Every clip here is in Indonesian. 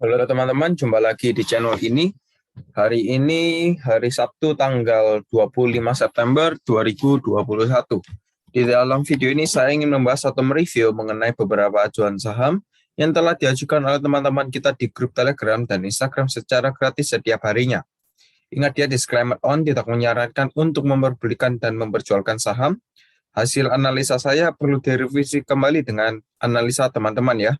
Halo teman-teman, jumpa lagi di channel ini. Hari ini hari Sabtu tanggal 25 September 2021. Di dalam video ini saya ingin membahas atau mereview mengenai beberapa acuan saham yang telah diajukan oleh teman-teman kita di grup Telegram dan Instagram secara gratis setiap harinya. Ingat ya, disclaimer on, tidak menyarankan untuk memperbelikan dan memperjualkan saham. Hasil analisa saya perlu direvisi kembali dengan analisa teman-teman ya.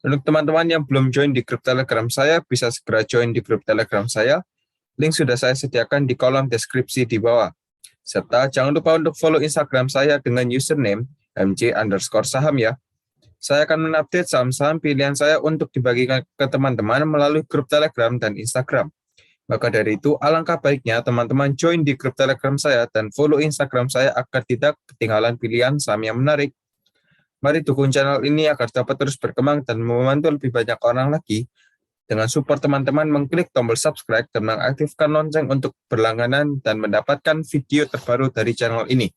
Untuk teman-teman yang belum join di grup Telegram saya, bisa segera join di grup Telegram saya. Link sudah saya sediakan di kolom deskripsi di bawah. Serta jangan lupa untuk follow Instagram saya dengan username mj_saham ya. Saya akan mengupdate saham-saham pilihan saya untuk dibagikan ke teman-teman melalui grup Telegram dan Instagram. Maka dari itu, alangkah baiknya teman-teman join di grup Telegram saya dan follow Instagram saya agar tidak ketinggalan pilihan saham yang menarik. Mari dukung channel ini agar dapat terus berkembang dan membantu lebih banyak orang lagi. Dengan support teman-teman mengklik tombol subscribe dan mengaktifkan lonceng untuk berlangganan dan mendapatkan video terbaru dari channel ini.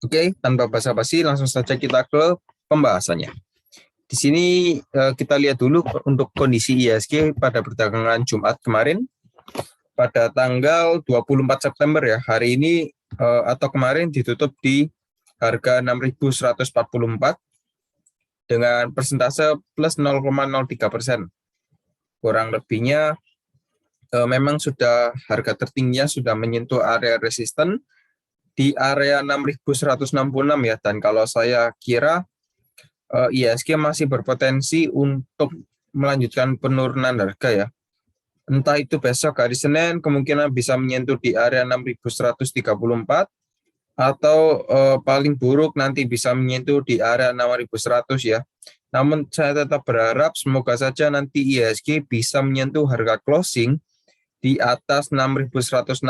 Oke, tanpa basa-basi langsung saja kita ke pembahasannya. Di sini kita lihat dulu untuk kondisi IHSG pada perdagangan Jumat kemarin. Pada tanggal 24 September ya, hari ini atau kemarin ditutup di harga 6.144 dengan persentase plus 0,03%. Kurang lebihnya memang sudah harga tertingginya sudah menyentuh area resisten di area 6.166 ya, dan kalau saya kira IHSG masih berpotensi untuk melanjutkan penurunan harga ya. Entah itu besok hari Senin kemungkinan bisa menyentuh di area 6.134 atau paling buruk nanti bisa menyentuh di area 6.100 ya. Namun saya tetap berharap semoga saja nanti IHSG bisa menyentuh harga closing di atas 6.166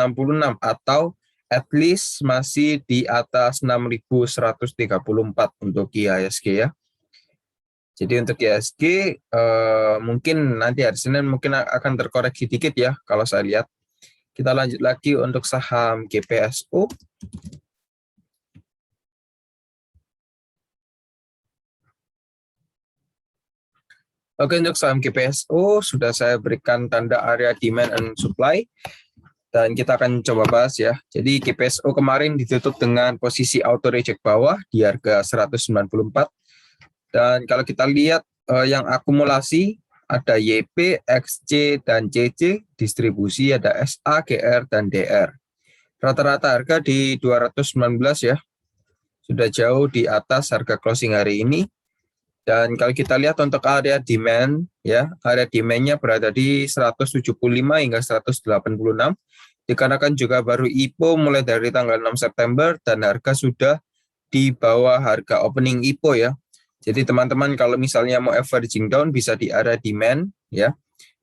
atau at least masih di atas 6.134 untuk IHSG ya. Jadi untuk IHSG mungkin nanti hari Senin mungkin akan terkoreksi dikit ya kalau saya lihat. Kita lanjut lagi untuk saham GPSO. Oke, untuk saham GPSO sudah saya berikan tanda area demand and supply dan kita akan coba bahas ya. Jadi GPSO kemarin ditutup dengan posisi auto reject bawah di harga 194 dan kalau kita lihat yang akumulasi ada YP, XC, dan CC, distribusi ada SA, GR, dan DR. Rata-rata harga di 219 ya, sudah jauh di atas harga closing hari ini. Dan kalau kita lihat untuk area demand, ya area demand-nya berada di 175 hingga 186, dikarenakan juga baru IPO mulai dari tanggal 6 September dan harga sudah di bawah harga opening IPO ya. Jadi teman-teman kalau misalnya mau averaging down bisa di area demand ya,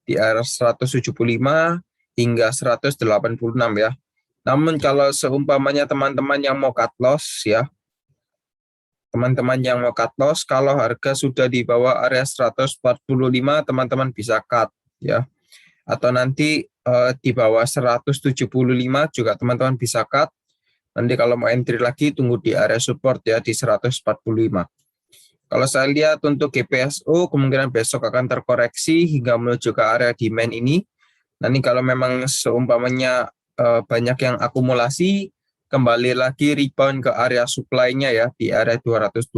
di area 175 hingga 186 ya. Namun kalau seumpamanya teman-teman yang mau cut loss ya, teman-teman yang mau cut loss, kalau harga sudah di bawah area 145, teman-teman bisa cut ya. Atau nanti di bawah 175 juga teman-teman bisa cut. Nanti kalau mau entry lagi tunggu di area support ya di 145. Kalau saya lihat untuk GPSO kemungkinan besok akan terkoreksi hingga menuju ke area demand ini. Nanti kalau memang seumpamanya banyak yang akumulasi, kembali lagi rebound ke area supply-nya ya di area 226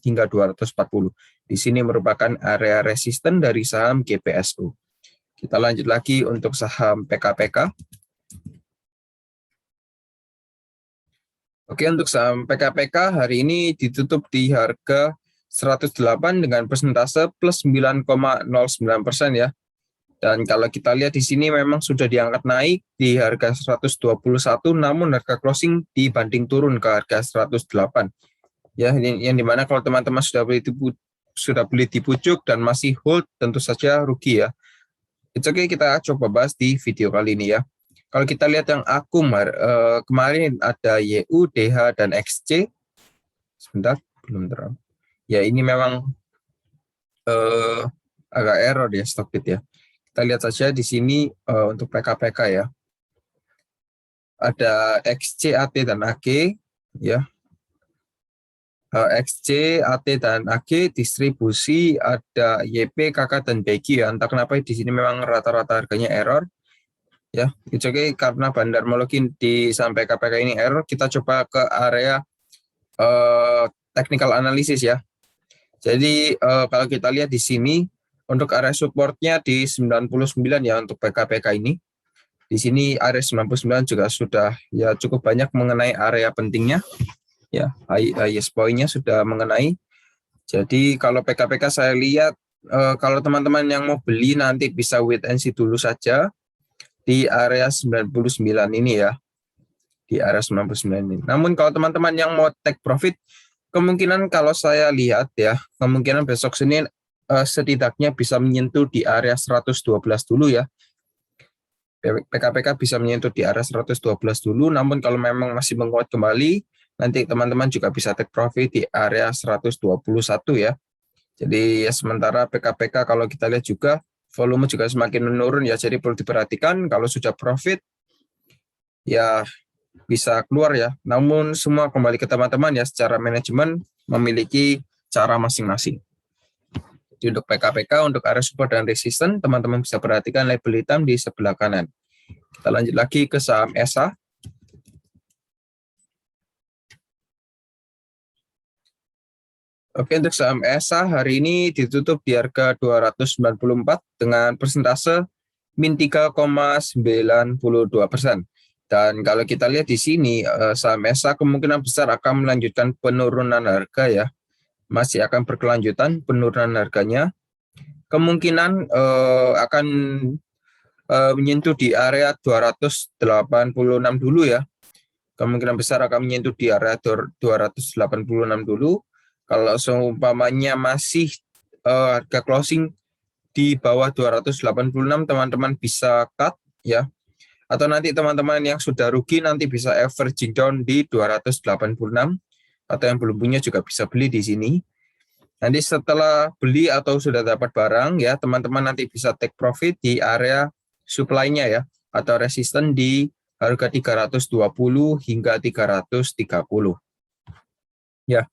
hingga 240. Di sini merupakan area resisten dari saham GPSO. Kita lanjut lagi untuk saham PKPK. Oke, untuk saham PKPK hari ini ditutup di harga 108 dengan persentase plus 9,09% ya. Dan kalau kita lihat di sini memang sudah diangkat naik di harga 121, namun harga closing dibanding turun ke harga 108. Ya, yang dimana kalau teman-teman sudah beli di pucuk dan masih hold, tentu saja rugi ya. It's okay, kita coba bahas di video kali ini ya. Kalau kita lihat yang akum kemarin ada YU, DH, dan XC. Sebentar, belum terang. Ya ini memang agak error ya Stockbit ya. Kita lihat saja di sini untuk PKPK ya. Ada XC, AT, dan AG ya. XC, AT, dan AG, distribusi ada YP, KK, dan BG ya. Entah kenapa di sini memang rata-rata harganya error. Ya, it's okay karena bandar login di sampai KPK ini error. Kita coba ke area technical analysis ya. Jadi kalau kita lihat di sini untuk area supportnya di 99 ya untuk PKPK ini. Di sini area 99 juga sudah ya cukup banyak mengenai area pentingnya. Ya, highest point-nya sudah mengenai. Jadi kalau PKPK saya lihat kalau teman-teman yang mau beli nanti bisa wait and see dulu saja di area 99 ini ya. Di area 99 ini. Namun kalau teman-teman yang mau take profit, kemungkinan kalau saya lihat ya, kemungkinan besok Senin setidaknya bisa menyentuh di area 112 dulu ya. PKPK bisa menyentuh di area 112 dulu, namun kalau memang masih menguat kembali, nanti teman-teman juga bisa take profit di area 121 ya. Jadi ya sementara PKPK kalau kita lihat juga volume juga semakin menurun ya, jadi perlu diperhatikan kalau sudah profit ya bisa keluar ya. Namun semua kembali ke teman-teman ya, secara manajemen memiliki cara masing-masing. Jadi untuk PKPK, untuk area support dan resistance, teman-teman bisa perhatikan label hitam di sebelah kanan. Kita lanjut lagi ke saham ESA. Oke, untuk saham ESA hari ini ditutup di harga 294 dengan persentase min 3,92%. Dan kalau kita lihat di sini, saham ESA kemungkinan besar akan melanjutkan penurunan harga ya. Masih akan berkelanjutan penurunan harganya. Kemungkinan akan menyentuh di area 286 dulu ya. Kemungkinan besar akan menyentuh di area 286 dulu. Kalau seumpamanya masih harga closing di bawah 286, teman-teman bisa cut ya. Atau nanti teman-teman yang sudah rugi nanti bisa averaging down di 286, atau yang belum punya juga bisa beli di sini. Nanti setelah beli atau sudah dapat barang ya, teman-teman nanti bisa take profit di area supply-nya ya, atau resisten di harga 320 hingga 330. Ya.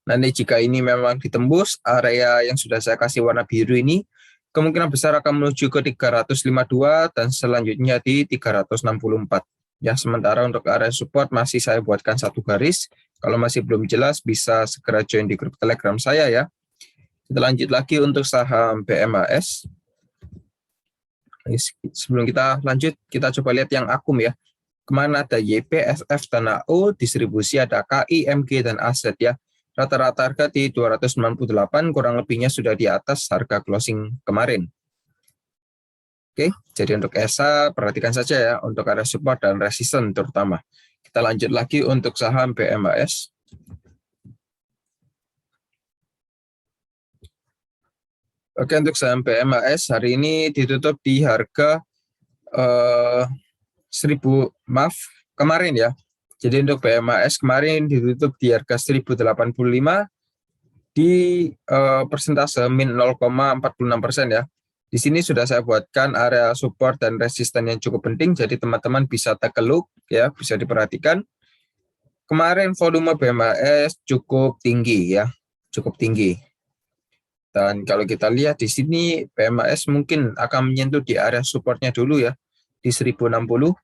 Nanti jika ini memang ditembus area yang sudah saya kasih warna biru ini, kemungkinan besar akan menuju ke 352 dan selanjutnya di 364. Ya, sementara untuk area support masih saya buatkan satu garis. Kalau masih belum jelas bisa segera join di grup Telegram saya ya. Kita lanjut lagi untuk saham BMAS. Sebelum kita lanjut, kita coba lihat yang akum ya. Kemana ada YP, SF, dan AO, distribusi ada KI, MG, dan aset ya. Rata-rata harga di 298, kurang lebihnya sudah di atas harga closing kemarin. Oke, jadi untuk ESA perhatikan saja ya untuk area support dan resistance terutama. Kita lanjut lagi untuk saham BMAS. Oke, untuk saham BMAS hari ini ditutup di harga 1000, maaf, kemarin ya. Jadi untuk BMAS kemarin ditutup di harga 1085 di persentase min 0,46% ya. Di sini sudah saya buatkan area support dan resisten yang cukup penting, jadi teman-teman bisa take a look ya, bisa diperhatikan. Kemarin volume BMAS cukup tinggi ya, cukup tinggi. Dan kalau kita lihat di sini BMAS mungkin akan menyentuh di area supportnya dulu ya, di 1060.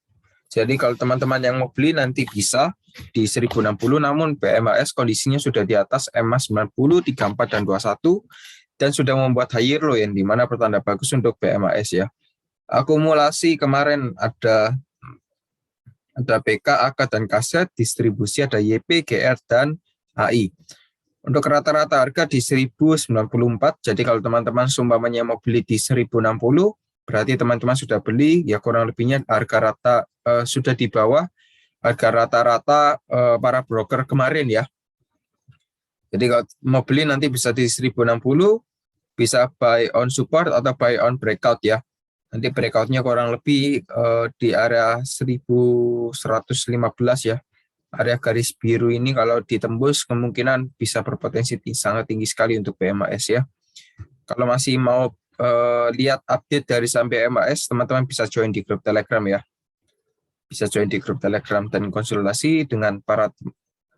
Jadi kalau teman-teman yang mau beli nanti bisa di 1060, namun BMAS kondisinya sudah di atas EMA 90, 34, dan 21, dan sudah membuat higher low yang dimana pertanda bagus untuk BMAS ya. Akumulasi kemarin ada BK, AK, dan kaset, distribusi ada YP, GR, dan AI. Untuk rata-rata harga di 1094, jadi kalau teman-teman seumpamanya mau beli di 1060, berarti teman-teman sudah beli, ya kurang lebihnya harga rata sudah di bawah harga rata-rata para broker kemarin ya. Jadi kalau mau beli nanti bisa di 1060, bisa buy on support atau buy on breakout ya. Nanti breakoutnya kurang lebih di area 1115 ya. Area garis biru ini kalau ditembus kemungkinan bisa berpotensi sangat tinggi sekali untuk BMAS ya. Kalau masih mau lihat update dari saham BMAS, teman-teman bisa join di grup Telegram ya. Bisa join di grup Telegram dan konsultasi dengan para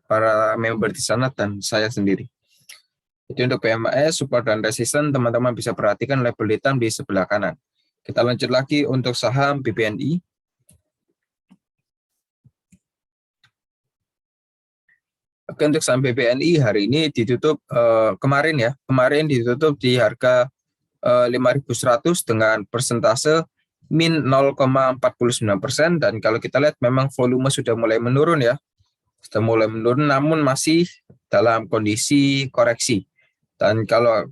para member di sana dan saya sendiri. Jadi untuk PMAS, support dan resisten, teman-teman bisa perhatikan label hitam di sebelah kanan. Kita lanjut lagi untuk saham BBNI. Oke, untuk saham BBNI hari ini ditutup kemarin ditutup di harga 5.100 dengan persentase min 0,49%, dan kalau kita lihat memang volume sudah mulai menurun ya. Sudah mulai menurun namun masih dalam kondisi koreksi. Dan kalau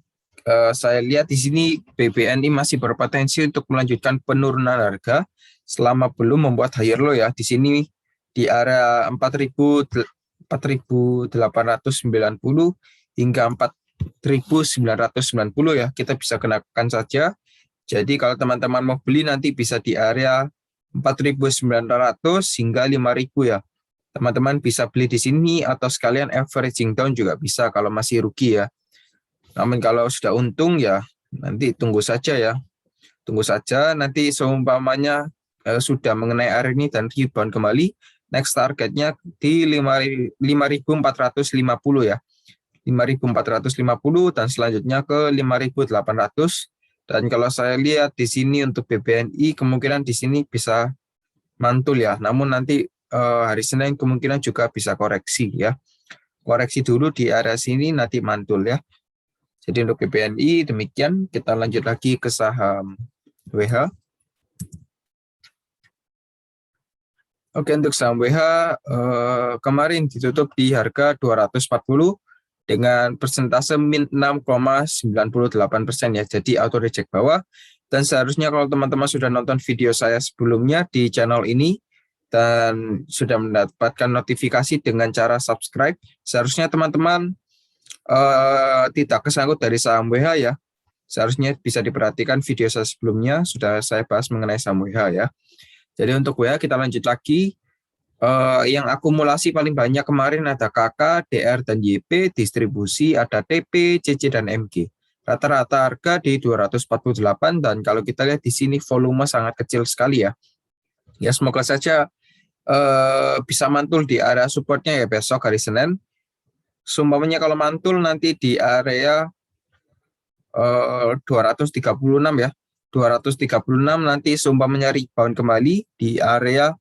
saya lihat di sini BBNI masih berpotensi untuk melanjutkan penurunan harga selama belum membuat higher low ya. Di sini di area 4.890 hingga 4.990 ya, kita bisa kenakan saja. Jadi kalau teman-teman mau beli nanti bisa di area 4.900 hingga 5.000 ya. Teman-teman bisa beli di sini atau sekalian averaging down juga bisa kalau masih rugi ya. Namun kalau sudah untung ya nanti tunggu saja ya. Tunggu saja nanti seumpamanya sudah mengenai area ini dan rebound kembali, next targetnya di 5.450 ya. 5.450 dan selanjutnya ke 5.800. Dan kalau saya lihat di sini untuk BBNI kemungkinan di sini bisa mantul ya. Namun nanti hari Senin kemungkinan juga bisa koreksi ya. Koreksi dulu di area sini nanti mantul ya. Jadi untuk BBNI demikian. Kita lanjut lagi ke saham WH. Oke, untuk saham WH kemarin ditutup di harga 240 dengan persentase min 6,98% ya. Jadi auto reject bawah. Dan seharusnya kalau teman-teman sudah nonton video saya sebelumnya di channel ini dan sudah mendapatkan notifikasi dengan cara subscribe, seharusnya teman-teman tidak kesangkut dari saham WH ya. Seharusnya bisa diperhatikan video saya sebelumnya sudah saya bahas mengenai saham WH ya. Jadi untuk WH kita lanjut lagi. Yang akumulasi paling banyak kemarin ada KK, DR dan YP, distribusi ada TP, CC dan MG. Rata-rata harga di 248 dan kalau kita lihat di sini volume sangat kecil sekali ya. Ya semoga saja bisa mantul di area supportnya ya besok hari Senin. Sumpamanya kalau mantul nanti di area 236 ya. 236 nanti sumpamanya rebound kembali di area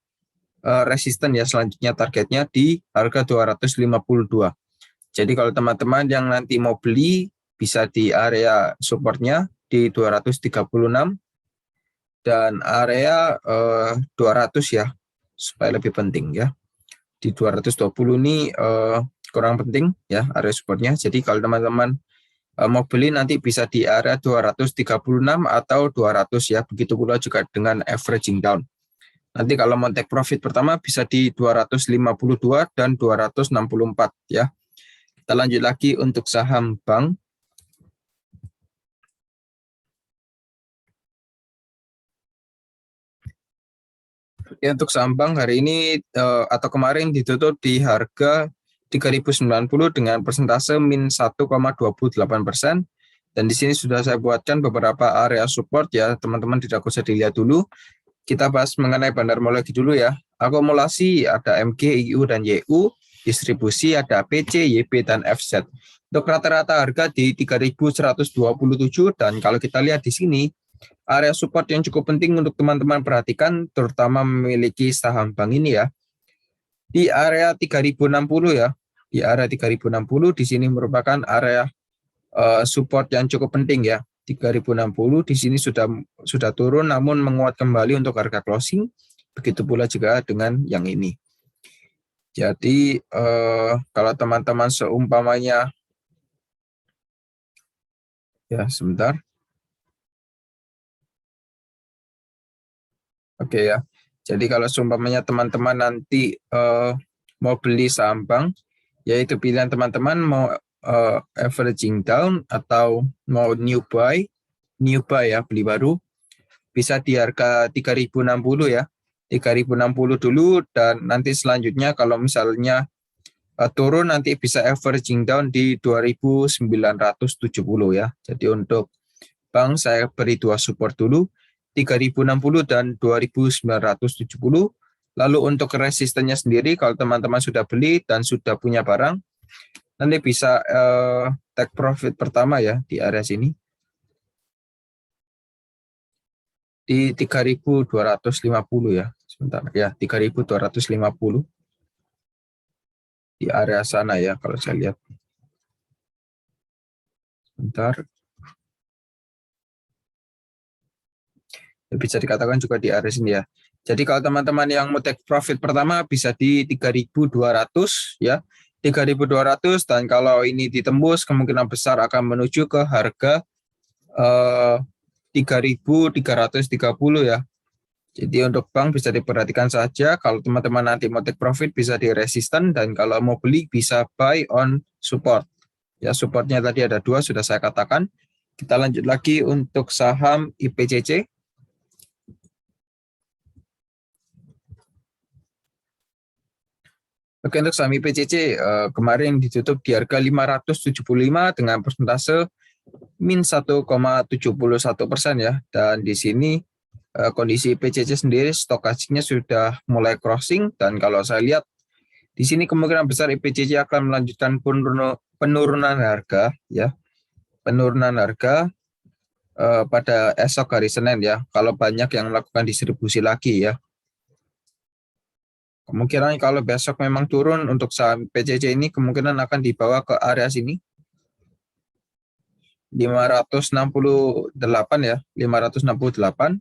resisten ya, selanjutnya targetnya di harga 252. Jadi kalau teman-teman yang nanti mau beli bisa di area supportnya di 236 dan area 200 ya, supaya lebih penting ya. Di 220 ini kurang penting ya area supportnya. Jadi kalau teman-teman mau beli nanti bisa di area 236 atau 200 ya. Begitu pula juga dengan averaging down. Nanti kalau mau take profit pertama bisa di 252 dan 264 ya. Kita lanjut lagi untuk saham bank. Oke, untuk saham bank hari ini atau kemarin ditutup di harga 3.090 dengan persentase min 1,28%. Dan di sini sudah saya buatkan beberapa area support ya, teman-teman tidak usah dilihat dulu. Kita bahas mengenai bandarmologi dulu ya. Akumulasi ada MG, IU, dan YU. Distribusi ada PC, YP, dan FZ. Untuk rata-rata harga di 3.127 dan kalau kita lihat di sini, area support yang cukup penting untuk teman-teman perhatikan, terutama memiliki saham bank ini ya. Di area 3.060 ya. Di area 3.060 di sini merupakan area support yang cukup penting ya. 3.060 di sini sudah turun namun menguat kembali untuk harga closing. Begitu pula juga dengan yang ini. Jadi kalau teman-teman seumpamanya ya sebentar. Oke ya. Jadi kalau seumpamanya teman-teman nanti mau beli saham bank, yaitu pilihan teman-teman mau averaging down atau mau new buy ya, beli baru, bisa di harga 3.060 ya. 3.060 dulu dan nanti selanjutnya kalau misalnya turun nanti bisa averaging down di 2.970 ya. Jadi untuk bank saya beri dua support dulu, 3.060 dan 2.970. Lalu untuk resistennya sendiri, kalau teman-teman sudah beli dan sudah punya barang, nanti bisa take profit pertama ya di area sini. Di 3.250 ya. Sebentar ya, 3.250 di area sana ya kalau saya lihat. Sebentar. Bisa dikatakan juga di area sini ya. Jadi kalau teman-teman yang mau take profit pertama bisa di 3.200 ya. 3.200 dan kalau ini ditembus kemungkinan besar akan menuju ke harga 3.330 ya. Jadi untuk bank bisa diperhatikan saja. Kalau teman-teman nanti mau take profit bisa di resisten dan kalau mau beli bisa buy on support. Ya, supportnya tadi ada 2 sudah saya katakan. Kita lanjut lagi untuk saham IPCC. Oke, untuk saham IPCC kemarin ditutup di harga 575 dengan persentase min 1,71% ya. Dan di sini kondisi IPCC sendiri stokastiknya sudah mulai crossing dan kalau saya lihat di sini kemungkinan besar IPCC akan melanjutkan penurunan harga ya. Penurunan harga pada esok hari Senin ya. Kalau banyak yang melakukan distribusi lagi ya. Kemungkinan kalau besok memang turun untuk saham PCC ini kemungkinan akan dibawa ke area sini. 568 ya, 568.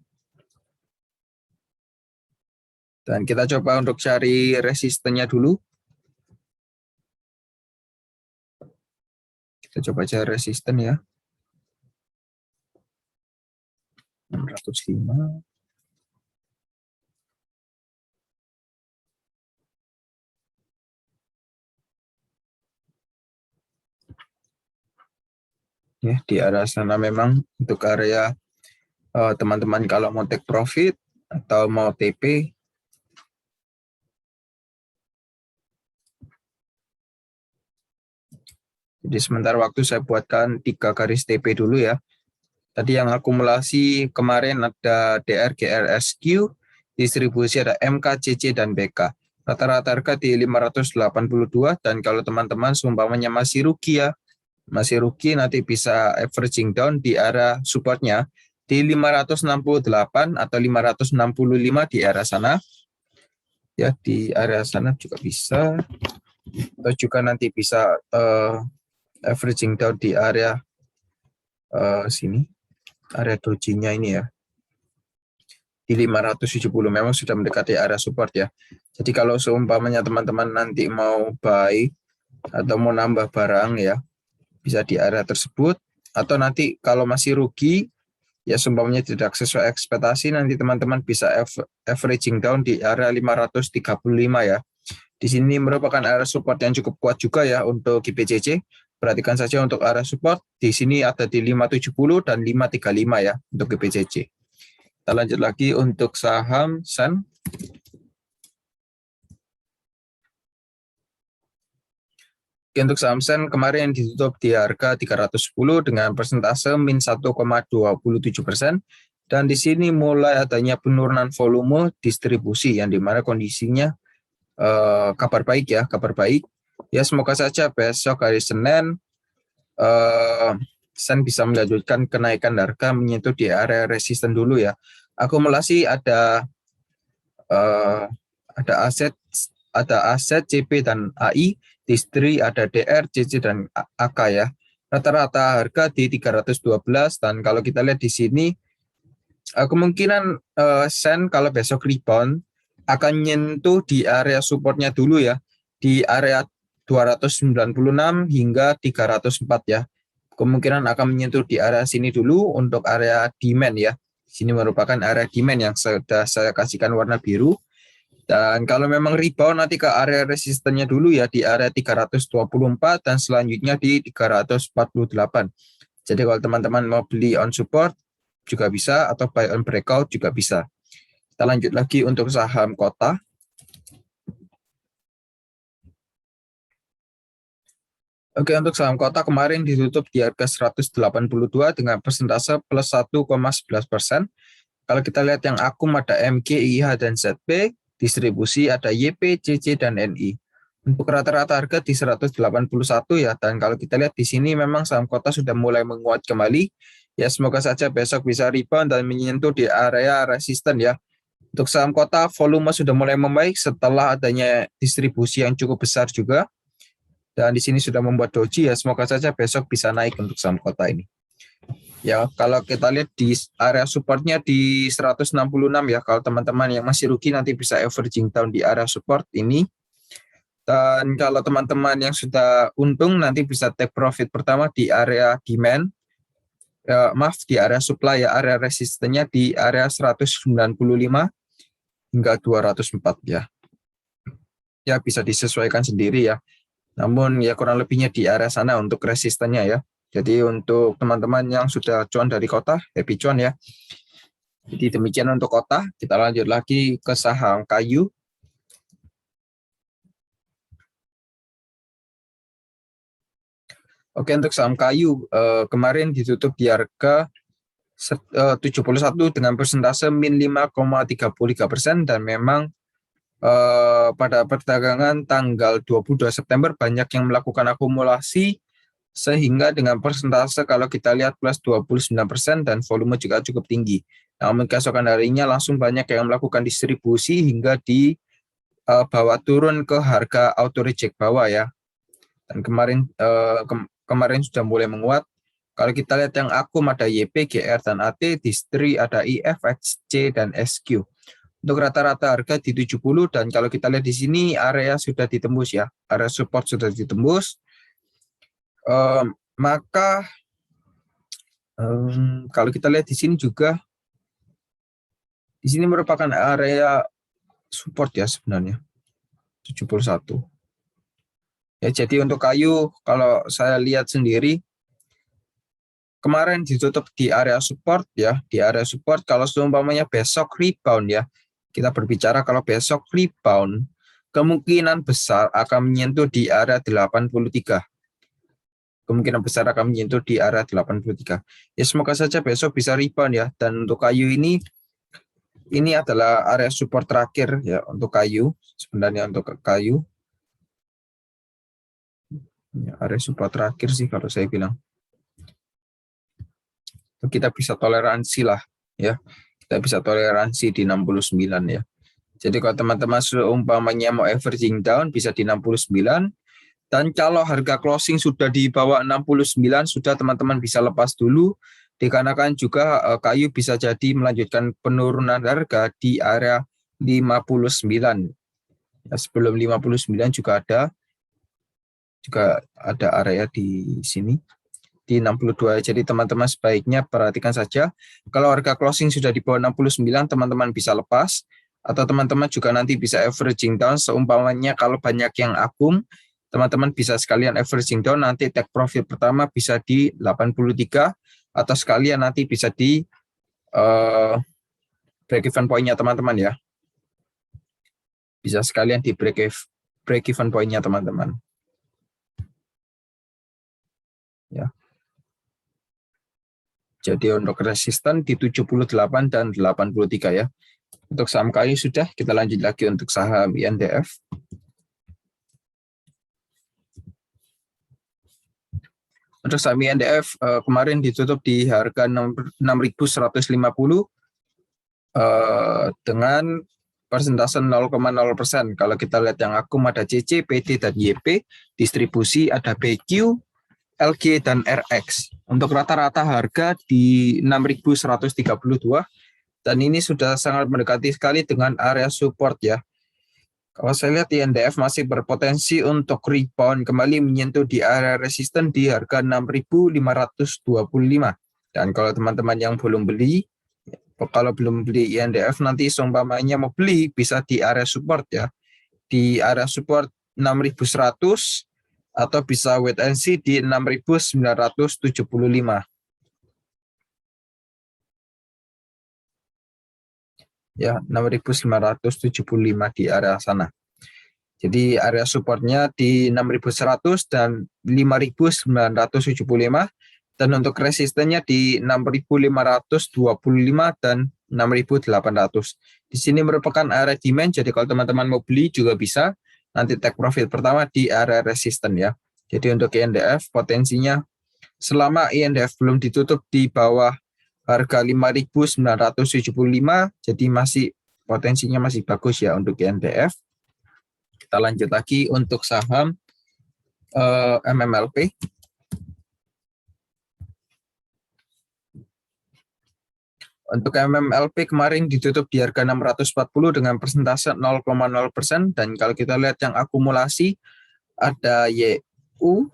Dan kita coba untuk cari resistennya dulu. Kita coba cari resisten ya. 605. Ya, di area sana memang untuk area teman-teman kalau mau take profit atau mau TP. Jadi sementara waktu saya buatkan 3 garis TP dulu ya. Tadi yang akumulasi kemarin ada DR, GR, SQ, distribusi ada MK, CC, dan BK. Rata-rata harga di 582 dan kalau teman-teman seumpamanya masih rugi ya, masih rugi nanti bisa averaging down di area supportnya di 568 atau 565 di area sana. Ya, di area sana juga bisa. Atau juga nanti bisa averaging down di area sini. Area dojinya ini ya. Di 570 memang sudah mendekati area support ya. Jadi kalau seumpamanya teman-teman nanti mau buy atau mau nambah barang ya, bisa di area tersebut. Atau nanti kalau masih rugi, ya seumpamanya tidak sesuai ekspektasi, nanti teman-teman bisa averaging down di area 535 ya. Di sini merupakan area support yang cukup kuat juga ya untuk IPCC. Perhatikan saja untuk area support, di sini ada di 570 dan 535 ya untuk IPCC. Kita lanjut lagi untuk saham Sun. Untuk saham Sun kemarin ditutup di harga 310 dengan persentase min 1,27%. Dan di sini mulai adanya penurunan volume distribusi yang dimana kondisinya kabar baik ya, kabar baik. Ya semoga saja besok hari Senin Sun bisa melanjutkan kenaikan harga menyentuh di area resisten dulu ya. Akumulasi ada aset CP dan AI, distri ada DR, CC dan AK ya. Rata-rata harga di 312 dan kalau kita lihat di sini kemungkinan Sun kalau besok rebound akan nyentuh di area supportnya dulu ya, di area 296 hingga 304 ya. Kemungkinan akan menyentuh di area sini dulu untuk area demand ya. Sini merupakan area demand yang sudah saya kasihkan warna biru. Dan kalau memang rebound nanti ke area resistennya dulu ya di area 324 dan selanjutnya di 348. Jadi kalau teman-teman mau beli on support juga bisa atau buy on breakout juga bisa. Kita lanjut lagi untuk saham kota. Oke, untuk saham kota kemarin ditutup di harga 182 dengan persentase plus 1,11%. Kalau kita lihat yang akum ada MG, IH, dan ZP. distribusi ada YP, CC, dan NI. Untuk rata-rata harga di 181 ya, dan kalau kita lihat di sini memang saham kota sudah mulai menguat kembali. Ya, semoga saja besok bisa rebound dan menyentuh di area resisten ya. Untuk saham kota, volume sudah mulai membaik setelah adanya distribusi yang cukup besar juga. Dan di sini sudah membuat doji ya, semoga saja besok bisa naik untuk saham kota ini. Ya, kalau kita lihat di area supportnya di 166 ya, kalau teman-teman yang masih rugi nanti bisa averaging down di area support ini. Dan kalau teman-teman yang sudah untung nanti bisa take profit pertama di area demand, maaf di area supply ya, area resistennya di area 195 hingga 204 ya. Ya bisa disesuaikan sendiri ya. Namun ya kurang lebihnya di area sana untuk resistennya ya. Jadi untuk teman-teman yang sudah cuan dari kota, happy cuan ya. Jadi demikian untuk kota. Kita lanjut lagi ke saham kayu. Oke, untuk saham kayu kemarin ditutup di harga 71 dengan persentase min 5,33% dan memang pada perdagangan tanggal 22 September banyak yang melakukan akumulasi sehingga dengan persentase kalau kita lihat plus 29% dan volume juga cukup tinggi. Namun keesokan harinya langsung banyak yang melakukan distribusi hingga di bawa turun ke harga auto reject bawah ya. Dan kemarin sudah mulai menguat. Kalau kita lihat yang akum ada YP, GR, dan AT, distri ada IF, XC, dan SQ. Untuk rata-rata harga di 70 dan kalau kita lihat di sini area sudah ditembus ya, area support sudah ditembus. Maka kalau kita lihat di sini juga, di sini merupakan area support ya sebenarnya 71. Ya jadi untuk kayu kalau saya lihat sendiri kemarin ditutup di area support ya, di area support kalau seumpamanya besok rebound ya. Kita berbicara kalau besok rebound, kemungkinan besar akan menyentuh di area 83. Kemungkinan besar akan menyentuh di area 83. Ya semoga saja besok bisa rebound ya. Dan untuk kayu ini adalah area support terakhir ya untuk kayu. Sebenarnya untuk kayu. Ya, area support terakhir sih kalau saya bilang. Kita bisa toleransi lah ya. Kita bisa toleransi di 69 ya. Jadi kalau teman-teman seumpamanya mau averaging down bisa di 69. Dan kalau harga closing sudah di bawah 69, sudah teman-teman bisa lepas dulu. Dikarenakan juga kayu bisa jadi melanjutkan penurunan harga di area 59. Ya, sebelum 59 juga ada area di sini. Di 62. Jadi teman-teman sebaiknya perhatikan saja. Kalau harga closing sudah di bawah 69, teman-teman bisa lepas. Atau teman-teman juga nanti bisa averaging down. Seumpamanya kalau banyak yang akum, teman-teman bisa sekalian averaging down. Nanti take profit pertama bisa di 83. Atau sekalian nanti bisa di break even point-nya teman-teman ya. Bisa sekalian di break even point-nya teman-teman. Ya. Jadi untuk resisten di 78 dan 83 ya. Untuk saham kayu sudah, kita lanjut lagi untuk saham INDF. Untuk saham INDF kemarin ditutup di harga 6.150 dengan persentase 0,0%. Kalau kita lihat yang akum ada CC, PT, dan YP, distribusi ada BQ, LG, dan RX. Untuk rata-rata harga di 6.132 dan ini sudah sangat mendekati sekali dengan area support ya. Kalau saya lihat INDF masih berpotensi untuk rebound kembali menyentuh di area resisten di harga 6.525. Dan kalau teman-teman yang belum beli, kalau belum beli INDF nanti seumpamanya mau beli bisa di area support ya. Di area support 6.100 atau bisa wait and see di 6.975. Ya, 6.975 di area sana. Jadi area supportnya di 6.100 dan 5.975 dan untuk resistennya di 6.525 dan 6.800. Di sini merupakan area demand, jadi kalau teman-teman mau beli juga bisa. Nanti take profit pertama di area resisten ya. Jadi untuk INDF potensinya selama INDF belum ditutup di bawah harga 5.975, jadi masih potensinya masih bagus ya untuk INDF. Kita lanjut lagi untuk saham MMLP. Untuk MMLP kemarin ditutup di harga 640 dengan persentase 0,0%, dan kalau kita lihat yang akumulasi ada YU,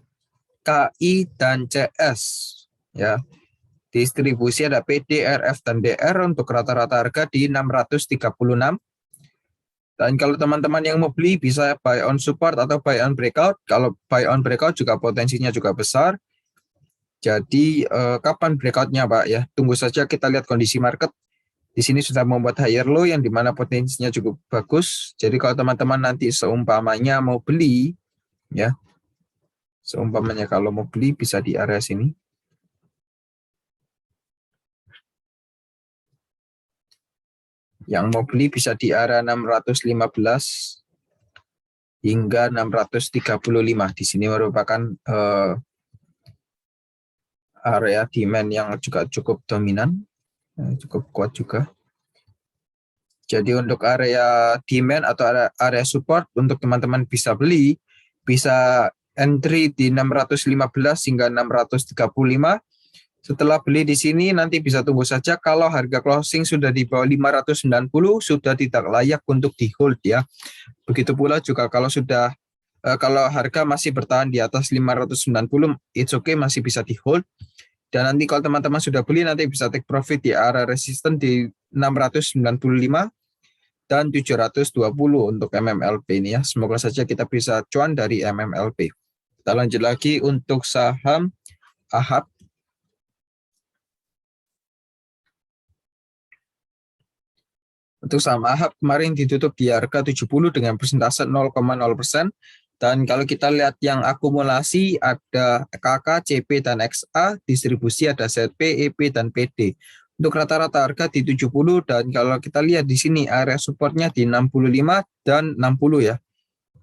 KI, dan CS ya. Distribusi ada PD, RF, dan DR untuk rata-rata harga di 636. Dan kalau teman-teman yang mau beli bisa buy on support atau buy on breakout. Kalau buy on breakout juga potensinya juga besar. Jadi kapan breakoutnya Pak ya? Tunggu saja kita lihat kondisi market. Di sini sudah membuat higher low yang dimana potensinya cukup bagus. Jadi kalau teman-teman nanti seumpamanya mau beli ya, seumpamanya kalau mau beli bisa di area sini. Yang mau beli bisa di area 615 hingga 635. Di sini merupakan area demand yang juga cukup dominan, cukup kuat juga. Jadi untuk area demand atau area support untuk teman-teman bisa beli, bisa entry di 615 hingga 635. Setelah beli di sini nanti bisa tunggu saja, kalau harga closing sudah di bawah 590 sudah tidak layak untuk di hold ya. Begitu pula juga kalau sudah kalau harga masih bertahan di atas 590, it's okay, masih bisa di hold. Dan nanti kalau teman-teman sudah beli nanti bisa take profit di area resisten di 695 dan 720 untuk MMLP ini ya. Semoga saja kita bisa cuan dari MMLP. Kita lanjut lagi untuk saham AHAP. Untuk saham AHAP kemarin ditutup di harga 70 dengan persentase 0,0%. Dan kalau kita lihat yang akumulasi ada KK, CP, dan XA, distribusi ada ZP, EP, dan PD. Untuk rata-rata harga di 70, dan kalau kita lihat di sini area supportnya di 65 dan 60 ya.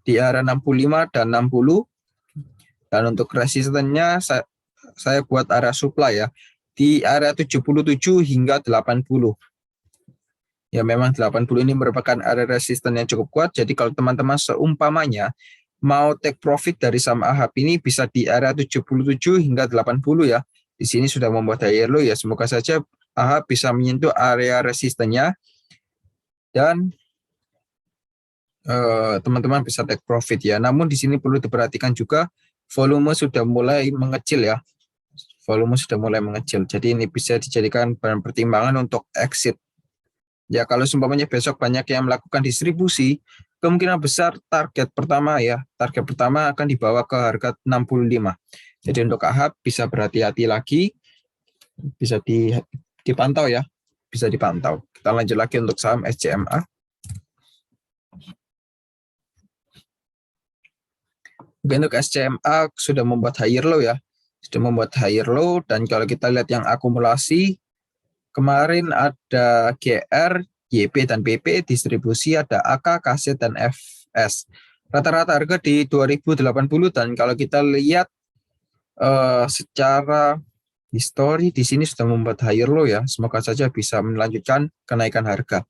Di area 65 dan 60. Dan untuk resistennya saya buat area supply ya. Di area 77 hingga 80. Ya memang 80 ini merupakan area resisten yang cukup kuat. Jadi kalau teman-teman seumpamanya mau take profit dari saham AHAP ini bisa di area 77 hingga 80 ya. Di sini sudah membuat higher low ya. Semoga saja AHAP bisa menyentuh area resistennya dan teman-teman bisa take profit ya. Namun di sini perlu diperhatikan juga volume sudah mulai mengecil ya. Volume sudah mulai mengecil. Jadi ini bisa dijadikan bahan pertimbangan untuk exit. Ya kalau seumpamanya besok banyak yang melakukan distribusi, kemungkinan besar target pertama akan dibawa ke harga 65. Jadi untuk AHAP bisa berhati-hati lagi, bisa dipantau ya, bisa dipantau. Kita lanjut lagi untuk saham SCMA. Untuk SCMA sudah membuat higher low ya, sudah membuat higher low, dan kalau kita lihat yang akumulasi, kemarin ada GR, YP, dan PP, distribusi ada AK, KC, dan FS. Rata-rata harga di 2080, dan kalau kita lihat secara histori di sini sudah membuat higher low ya. Semoga saja bisa melanjutkan kenaikan harga.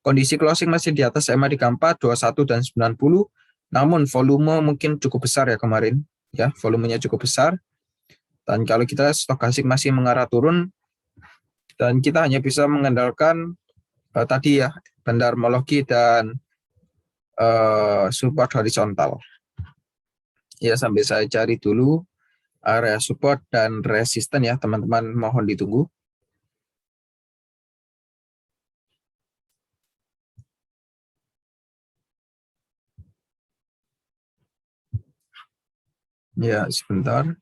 Kondisi closing masih di atas EMA 34, 21, dan 90. Namun volume mungkin cukup besar ya kemarin. Ya, volumenya cukup besar. Dan kalau kita stokastik masih mengarah turun, dan kita hanya bisa mengandalkan tadi ya, bandarmologi dan support horizontal. Ya, sampai saya cari dulu area support dan resisten ya, teman-teman, mohon ditunggu. Ya, sebentar.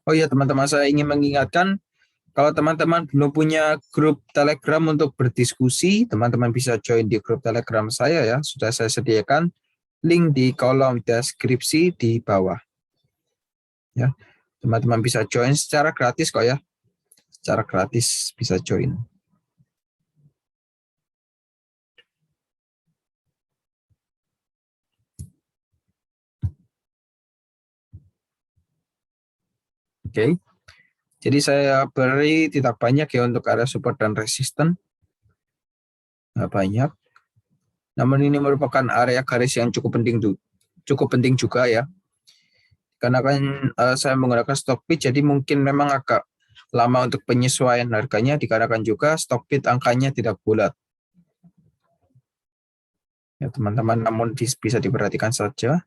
Oh ya, teman-teman, saya ingin mengingatkan, kalau teman-teman belum punya grup Telegram untuk berdiskusi, teman-teman bisa join di grup Telegram saya ya. Sudah saya sediakan link di kolom deskripsi di bawah. Ya, teman-teman bisa join secara gratis kok ya. secara gratis bisa join. Oke. Jadi saya beri tidak banyak ya untuk area support dan resisten. Nggak banyak. Namun ini merupakan area garis yang cukup penting juga ya. Karena kan saya menggunakan stock bid, jadi mungkin memang agak lama untuk penyesuaian harganya, dikarenakan juga stock bid angkanya tidak bulat. Ya teman-teman, namun bisa diperhatikan saja.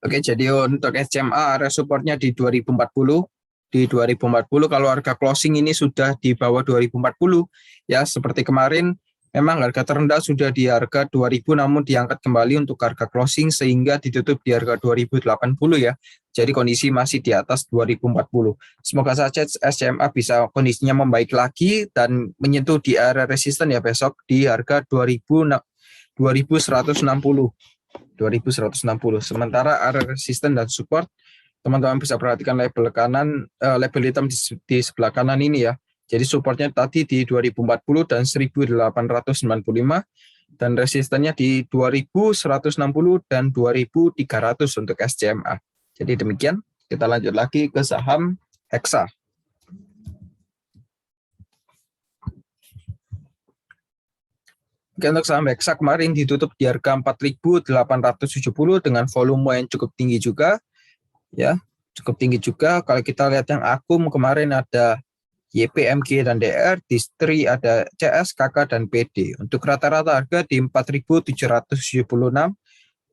Oke, jadi untuk SCMA area supportnya di 2040. Di 2040 kalau harga closing ini sudah di bawah 2040 ya, seperti kemarin memang harga terendah sudah di harga 2000 namun diangkat kembali untuk harga closing sehingga ditutup di harga 2080 ya. Jadi kondisi masih di atas 2040. Semoga saja SCMA bisa kondisinya membaik lagi dan menyentuh di area resisten ya besok di harga 2160. 2160. Sementara area resisten dan support, teman-teman bisa perhatikan label kanan, label hitam di sebelah kanan ini ya. Jadi supportnya tadi di 2040 dan 1895, dan resistennya di 2160 dan 2300 untuk SCMA. Jadi demikian, kita lanjut lagi ke saham Hexa. Untuk saham Hexa kemarin ditutup di harga 4.870 dengan volume yang cukup tinggi juga, ya, cukup tinggi juga. Kalau kita lihat yang akum kemarin ada YPMG dan DR, Distri ada CS, KK dan PD. Untuk rata-rata harga di 4.776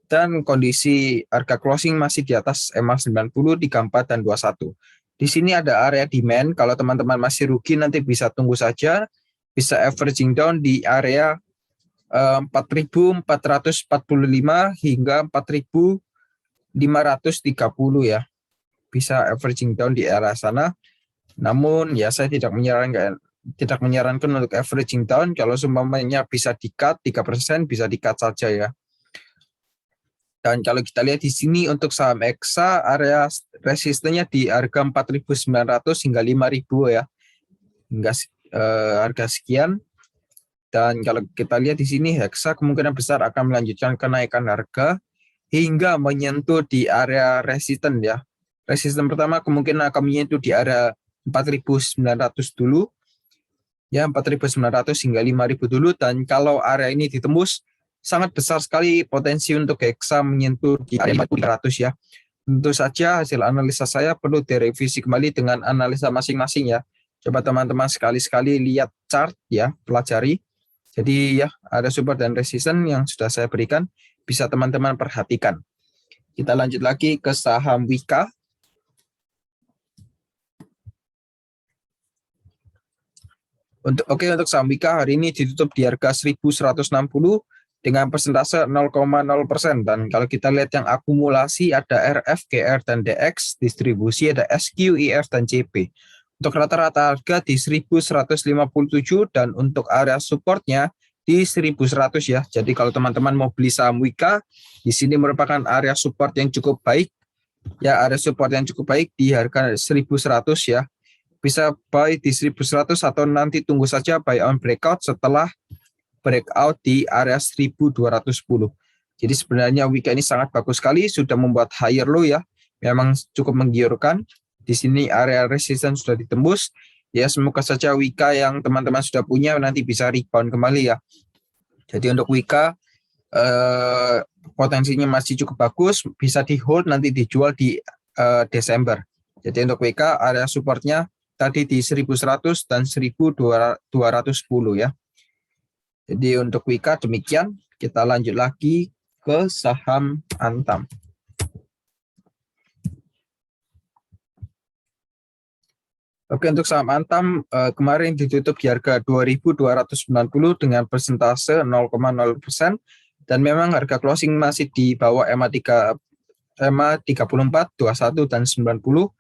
dan kondisi harga closing masih di atas MA90, 34 dan 21. Di sini ada area demand. Kalau teman-teman masih rugi nanti bisa tunggu saja, bisa averaging down di area 4.445 hingga 4.530 ya. Bisa averaging down di area sana. Namun ya saya tidak menyarankan untuk averaging down. Kalau semuanya bisa di-cut 3%, bisa di-cut saja ya. Dan kalau kita lihat di sini untuk saham Hexa area resistennya di harga 4.900 hingga 5.000 ya. Hingga harga sekian. Dan kalau kita lihat di sini Hexa kemungkinan besar akan melanjutkan kenaikan harga hingga menyentuh di area resisten ya. Resisten pertama kemungkinan akan menyentuh di area 4.900 dulu. Ya, 4.900 hingga 5.000 dulu, dan kalau area ini ditembus sangat besar sekali potensi untuk Hexa menyentuh di area 4.300 ya. Tentu saja hasil analisa saya perlu direvisi kembali dengan analisa masing-masing ya. Coba teman-teman sekali-sekali lihat chart ya, pelajari. Jadi ya, ada support dan resisten yang sudah saya berikan, bisa teman-teman perhatikan. Kita lanjut lagi ke saham Wika. Untuk saham Wika hari ini ditutup di harga 1.160 dengan persentase 0,0%. Dan kalau kita lihat yang akumulasi ada RF, GR, dan DX, distribusi ada SQ, IF, dan CP. Untuk rata-rata harga di 1.157 dan untuk area supportnya di 1.100 ya. Jadi kalau teman-teman mau beli saham Wika, di sini merupakan area support yang cukup baik. Ya, area support yang cukup baik di harga 1.100 ya. Bisa buy di 1.100 atau nanti tunggu saja buy on breakout setelah breakout di area 1.210. Jadi sebenarnya Wika ini sangat bagus sekali, sudah membuat higher low ya. Memang cukup menggiurkan. Di sini area resistance sudah ditembus. Ya, semoga saja Wika yang teman-teman sudah punya nanti bisa rebound kembali ya. Jadi untuk Wika potensinya masih cukup bagus, bisa di hold nanti dijual di Desember. Jadi untuk Wika area supportnya tadi di 1.100 dan 1.210 ya. Jadi untuk Wika demikian. Kita lanjut lagi ke saham Antam. Oke, untuk saham Antam kemarin ditutup di harga 2.290 dengan persentase 0,0%, dan memang harga closing masih di bawah EMA 34, 21, dan 90.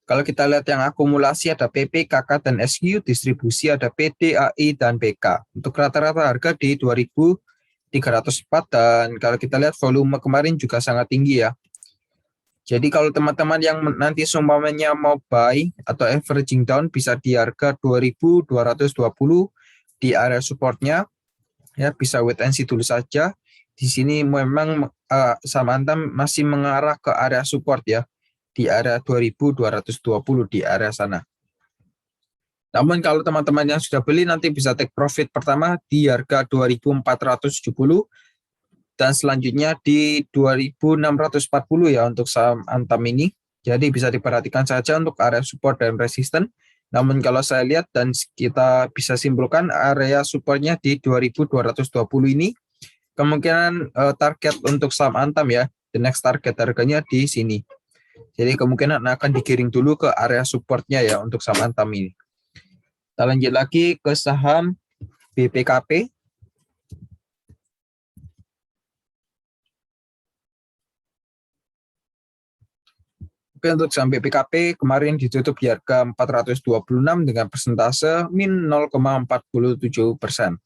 Kalau kita lihat yang akumulasi ada PP, KK, dan SQ, distribusi ada PD, AI, dan BK. Untuk rata-rata harga di 2.000 304, dan kalau kita lihat volume kemarin juga sangat tinggi ya. Jadi kalau teman-teman yang nanti seumpamanya mau buy atau averaging down bisa di harga 2220 di area supportnya ya, bisa wait and see dulu saja. Di sini memang saham Antam masih mengarah ke area support ya, di area 2220 di area sana. Namun kalau teman-teman yang sudah beli nanti bisa take profit pertama di harga 2470 dan selanjutnya di 2640 ya untuk saham Antam ini. Jadi bisa diperhatikan saja untuk area support dan resisten. Namun kalau saya lihat dan kita bisa simpulkan area supportnya di 2220 ini kemungkinan target untuk saham Antam ya. The next target harganya di sini. Jadi kemungkinan akan digiring dulu ke area supportnya ya untuk saham Antam ini. Kita lanjut lagi ke saham BPKP. Oke, untuk saham BPKP kemarin ditutup di harga 426 dengan persentase min 0,47%.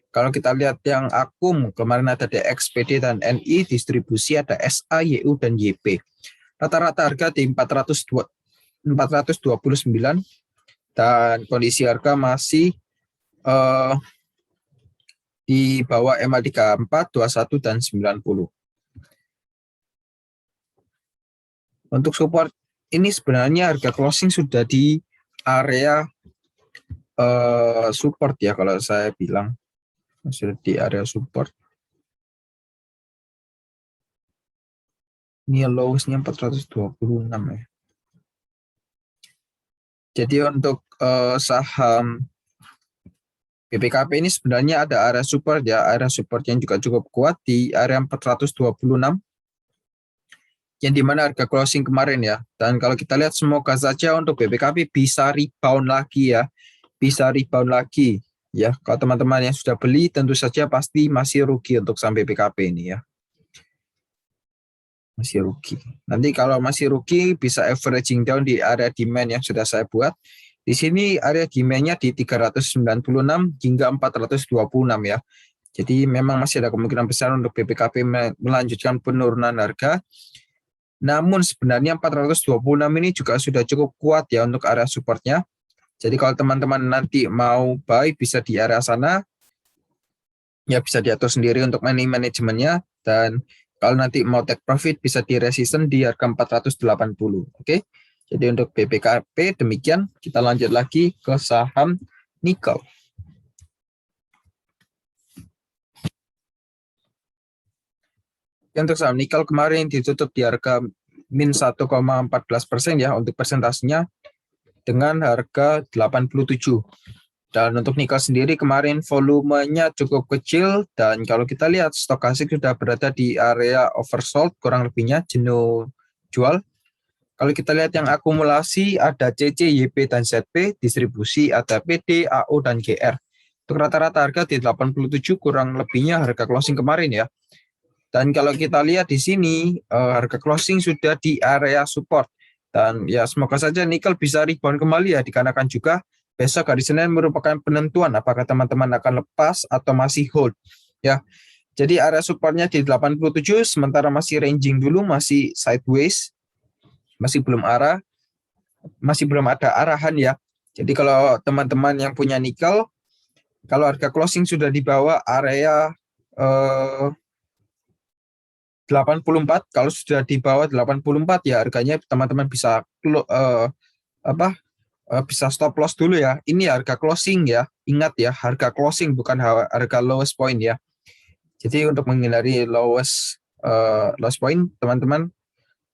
Kalau kita lihat yang akum, kemarin ada DX, PD, dan NI, distribusi ada SA, YU, dan YP. Rata-rata harga di 429, dan kondisi harga masih di bawah MA 34, 21, dan 90. Untuk support ini sebenarnya harga closing sudah di area support ya, kalau saya bilang sudah di area support. Ini lowest-nya 426 ya. Jadi untuk saham BPKP ini sebenarnya ada area support ya, area support yang juga cukup kuat di area 426 yang dimana harga closing kemarin ya. Dan kalau kita lihat semoga saja untuk BPKP bisa rebound lagi ya, bisa rebound lagi ya. Kalau teman-teman yang sudah beli tentu saja pasti masih rugi untuk saham BPKP ini ya, masih rugi. Nanti kalau masih rugi bisa averaging down di area demand yang sudah saya buat. Di sini area demand-nya di 396 hingga 426 ya. Jadi memang masih ada kemungkinan besar untuk BPKP melanjutkan penurunan harga. Namun sebenarnya 426 ini juga sudah cukup kuat ya untuk area supportnya. Jadi kalau teman-teman nanti mau buy bisa di area sana. Ya bisa diatur sendiri untuk money manajemennya. Dan kalau nanti mau take profit bisa di resisten di harga 480. Oke. Jadi untuk BPKP demikian. Kita lanjut lagi ke saham nikel. Untuk saham nikel kemarin ditutup di harga min 1,14% ya untuk persentasenya dengan harga 87. Dan untuk nikel sendiri kemarin volumenya cukup kecil dan kalau kita lihat stokastik sudah berada di area oversold kurang lebihnya, jenuh jual. Kalau kita lihat yang akumulasi ada CC, YP, dan ZP, distribusi ada PD, AO, dan GR. Untuk rata-rata harga di 87 kurang lebihnya harga closing kemarin ya. Dan kalau kita lihat di sini harga closing sudah di area support. Dan ya semoga saja nikel bisa rebound kembali ya, dikarenakan juga besok hari Senin merupakan penentuan apakah teman-teman akan lepas atau masih hold ya. Jadi area supportnya di 87 sementara masih ranging dulu, masih sideways, masih belum ada arahan ya. Jadi kalau teman-teman yang punya nikel, kalau harga closing sudah di bawah area 84, kalau sudah di bawah 84 ya harganya teman-teman bisa bisa stop loss dulu ya. Ini harga closing ya. Ingat ya, harga closing bukan harga lowest point ya. Jadi untuk menghindari lowest point, teman-teman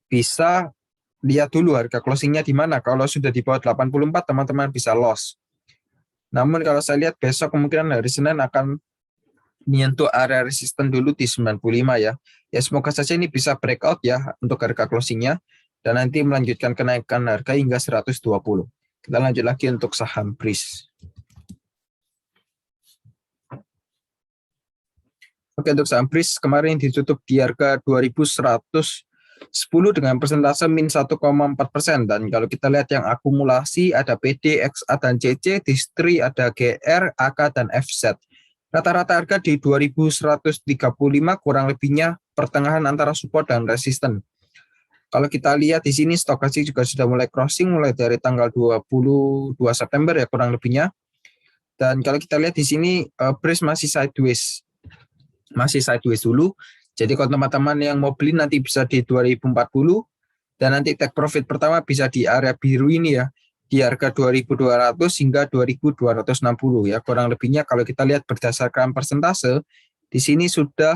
bisa lihat dulu harga closingnya di mana. Kalau sudah di bawah 84, teman-teman bisa loss. Namun kalau saya lihat besok kemungkinan hari Senin akan menyentuh area resisten dulu di 95 ya. Ya semoga saja ini bisa breakout ya untuk harga closingnya dan nanti melanjutkan kenaikan harga hingga 120. Kita lanjut lagi untuk saham BRIS. Oke, untuk saham BRIS kemarin ditutup di harga 2.110 dengan persentase min 1,4%. Dan kalau kita lihat yang akumulasi ada PD, XA, dan CC, distri ada GR, AK, dan FZ. Rata-rata harga di 2135, kurang lebihnya pertengahan antara support dan resisten. Kalau kita lihat di sini stokastik juga sudah mulai crossing mulai dari tanggal 22 September ya kurang lebihnya. Dan kalau kita lihat di sini price masih sideways dulu. Jadi kalau teman-teman yang mau beli nanti bisa di 2040 dan nanti take profit pertama bisa di area biru ini ya, di harga 2200 hingga 2260 ya. Kurang lebihnya kalau kita lihat berdasarkan persentase di sini sudah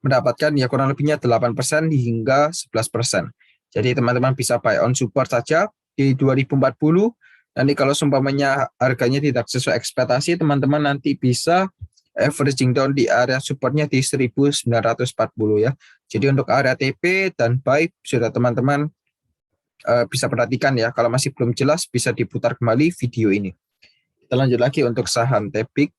mendapatkan ya kurang lebihnya 8% hingga 11%. Jadi teman-teman bisa buy on support saja di 2040. Nanti kalau seumpamanya harganya tidak sesuai ekspektasi, teman-teman nanti bisa averaging down di area supportnya di 1940 ya. Jadi untuk area TP dan buy sudah teman-teman bisa perhatikan ya. Kalau masih belum jelas bisa diputar kembali video ini. Kita lanjut lagi untuk saham Tepik.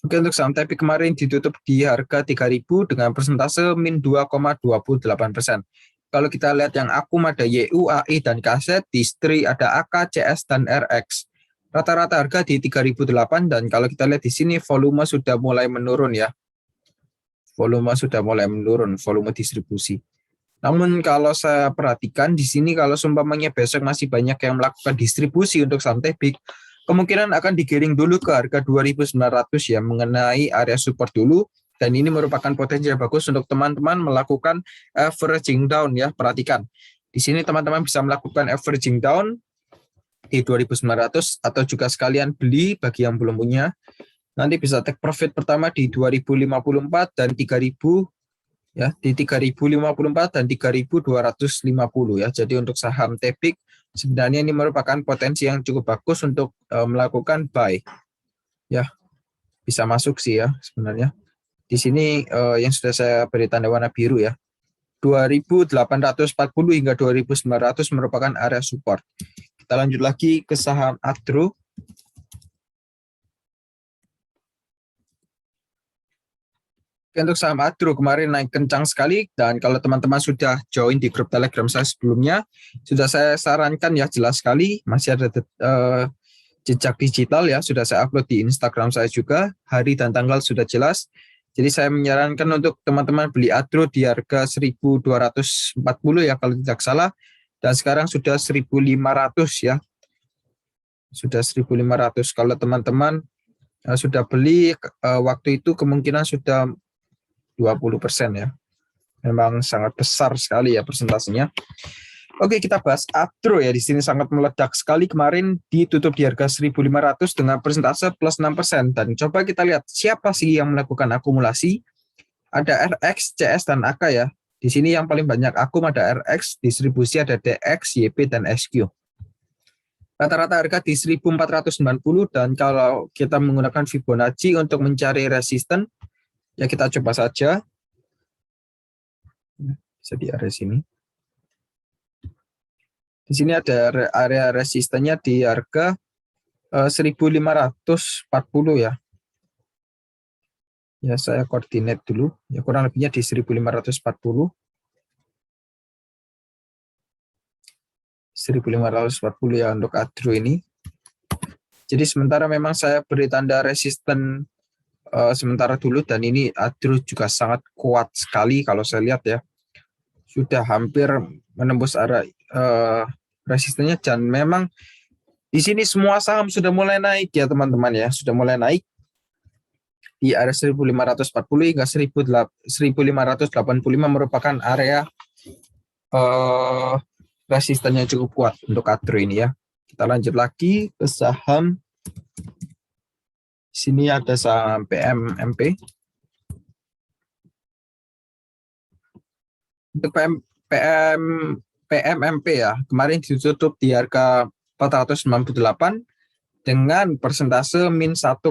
Oke, untuk saham Tepik kemarin ditutup di harga 3.000 dengan persentase min 2,28%. Kalau kita lihat yang akum ada YU, AI, dan KZ, di STRI ada AK, CS, dan RX. Rata-rata harga di 3.008 dan kalau kita lihat di sini volume sudah mulai menurun ya. Volume sudah mulai menurun, volume distribusi. Namun kalau saya perhatikan di sini kalau seumpamanya besok masih banyak yang melakukan distribusi untuk saham Tepik, kemungkinan akan digiring dulu ke harga 2.900 ya, mengenai area support dulu. Dan ini merupakan potensi yang bagus untuk teman-teman melakukan averaging down ya. Perhatikan. Di sini teman-teman bisa melakukan averaging down di 2.900 atau juga sekalian beli bagi yang belum punya. Nanti bisa take profit pertama di 2054 dan 3000 ya, di 3054 dan 3250 ya. Jadi untuk saham Tepik sebenarnya ini merupakan potensi yang cukup bagus untuk melakukan buy. Ya, bisa masuk sih ya sebenarnya. Di sini yang sudah saya beri tanda warna biru ya. 2840 hingga 2900 merupakan area support. Kita lanjut lagi ke saham Adro. Untuk saham Adro kemarin naik kencang sekali dan kalau teman-teman sudah join di grup Telegram saya sebelumnya, sudah saya sarankan ya jelas sekali masih ada jejak digital ya, sudah saya upload di Instagram saya juga, hari dan tanggal sudah jelas. Jadi saya menyarankan untuk teman-teman beli Adro di harga 1.240 ya kalau tidak salah, dan sekarang sudah 1.500 ya. Sudah 1.500. Kalau teman-teman sudah beli waktu itu kemungkinan sudah 20% ya. Memang sangat besar sekali ya persentasenya. Oke, kita bahas Adro ya. Di sini sangat meledak sekali kemarin ditutup di harga 1.500 dengan persentase plus 6%. Dan coba kita lihat siapa sih yang melakukan akumulasi. Ada RX, CS, dan AK ya. Di sini yang paling banyak akum ada RX, distribusi ada DX, YP, dan SQ. Rata-rata harga di 1.490 dan kalau kita menggunakan Fibonacci untuk mencari resisten, ya kita coba saja. Bisa di area sini. Di sini ada area resistennya di harga 1.540 ya. Ya, saya koordinat dulu. Ya, kurang lebihnya di 1.540. 1.540 ya untuk Adro ini. Jadi sementara memang saya beri tanda resisten sementara dulu dan ini Adro juga sangat kuat sekali kalau saya lihat ya. Sudah hampir menembus area resistennya dan memang di sini semua saham sudah mulai naik ya teman-teman ya, sudah mulai naik di area 1.540 hingga 1.585 merupakan area resisten yang cukup kuat untuk Adro ini ya. Kita lanjut lagi ke saham. Sini ada saham PMMP. Untuk PMMP ya, kemarin ditutup di harga 498 dengan persentase min 1,4%.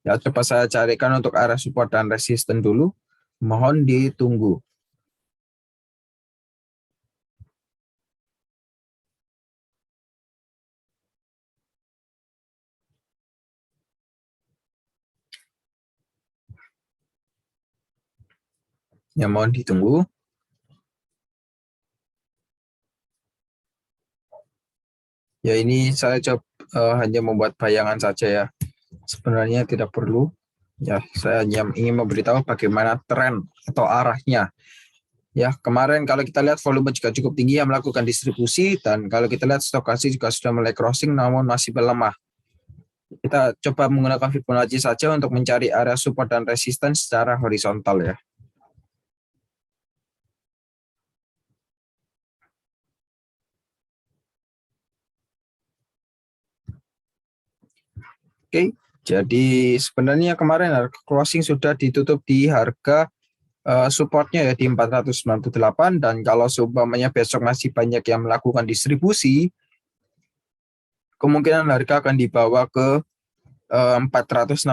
Ya, coba saya carikan untuk area support dan resisten dulu. Mohon ditunggu. Ya, mohon ditunggu. Ya, ini saya coba hanya membuat bayangan saja ya. Sebenarnya tidak perlu. Ya, saya hanya ingin memberitahu bagaimana tren atau arahnya. Ya, kemarin kalau kita lihat volume juga cukup tinggi yang melakukan distribusi, dan kalau kita lihat stokastik juga sudah mulai crossing namun masih melemah. Kita coba menggunakan Fibonacci saja untuk mencari area support dan resisten secara horizontal ya. Oke, jadi sebenarnya kemarin harga closing sudah ditutup di harga supportnya ya di 498, dan kalau seumpamanya besok masih banyak yang melakukan distribusi, kemungkinan harga akan dibawa ke 466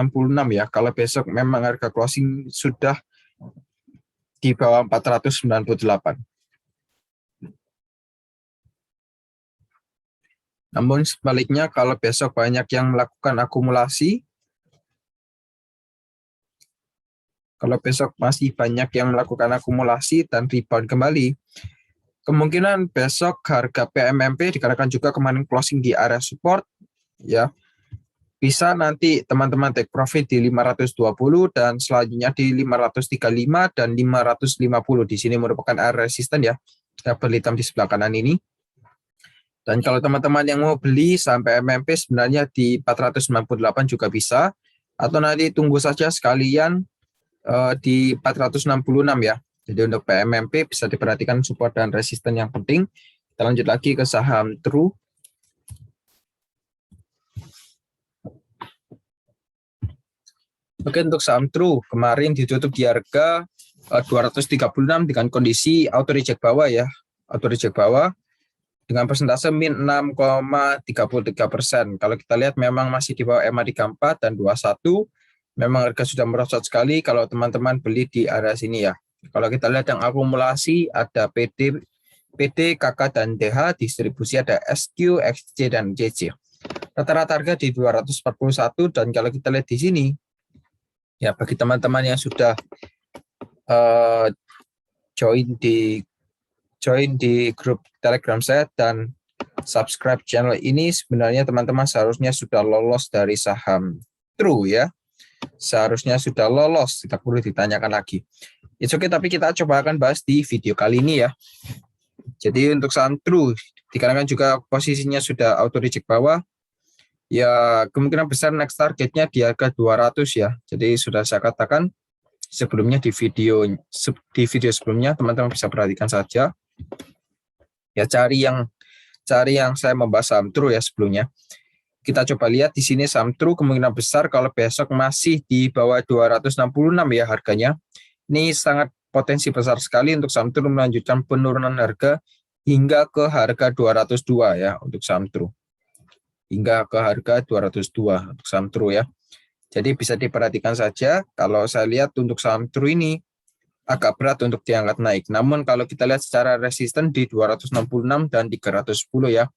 ya. Kalau besok memang harga closing sudah di bawah 498. Namun sebaliknya kalau besok banyak yang melakukan akumulasi, kalau besok masih banyak yang melakukan akumulasi dan rebound kembali, kemungkinan besok harga PMMP dikarenakan juga kemarin closing di area support ya, bisa nanti teman-teman take profit di 520 dan selanjutnya di 535 dan 550. Di sini merupakan area resisten ya, double hitam di sebelah kanan ini. Dan kalau teman-teman yang mau beli sampai MMP sebenarnya di 498 juga bisa, atau nanti tunggu saja sekalian di 466 ya. Jadi untuk PMMP bisa diperhatikan support dan resisten yang penting. Kita lanjut lagi ke saham True. Oke, untuk saham True kemarin ditutup di harga 236 dengan kondisi auto reject bawah ya. Auto reject bawah dengan persentase min 6,33%. Kalau kita lihat memang masih di bawah EMA 34 dan 21. Memang harga sudah merosot sekali kalau teman-teman beli di area sini ya. Kalau kita lihat yang akumulasi ada PD, KK, dan DH, distribusi ada SQ, XC, dan JC. Rata-rata harga di 241, dan kalau kita lihat di sini, ya bagi teman-teman yang sudah join di grup Telegram saya dan subscribe channel ini, sebenarnya teman-teman seharusnya sudah lolos dari saham True ya. Seharusnya sudah lolos, tidak perlu ditanyakan lagi. It's okay, tapi kita coba akan bahas di video kali ini ya. Jadi untuk saham True, dikarenakan juga posisinya sudah auto reject bawah, ya kemungkinan besar next targetnya di harga 200 ya. Jadi sudah saya katakan sebelumnya di video sebelumnya, teman-teman bisa perhatikan saja. Ya cari yang saya membahas saham True ya sebelumnya. Kita coba lihat di sini saham True kemungkinan besar kalau besok masih di bawah 266 ya harganya. Ini sangat potensi besar sekali untuk saham True melanjutkan penurunan harga hingga ke harga 202 ya untuk saham True. Hingga ke harga 202 untuk saham True ya. Jadi bisa diperhatikan saja, kalau saya lihat untuk saham True ini agak berat untuk diangkat naik. Namun kalau kita lihat secara resisten di 266 dan 310 ya.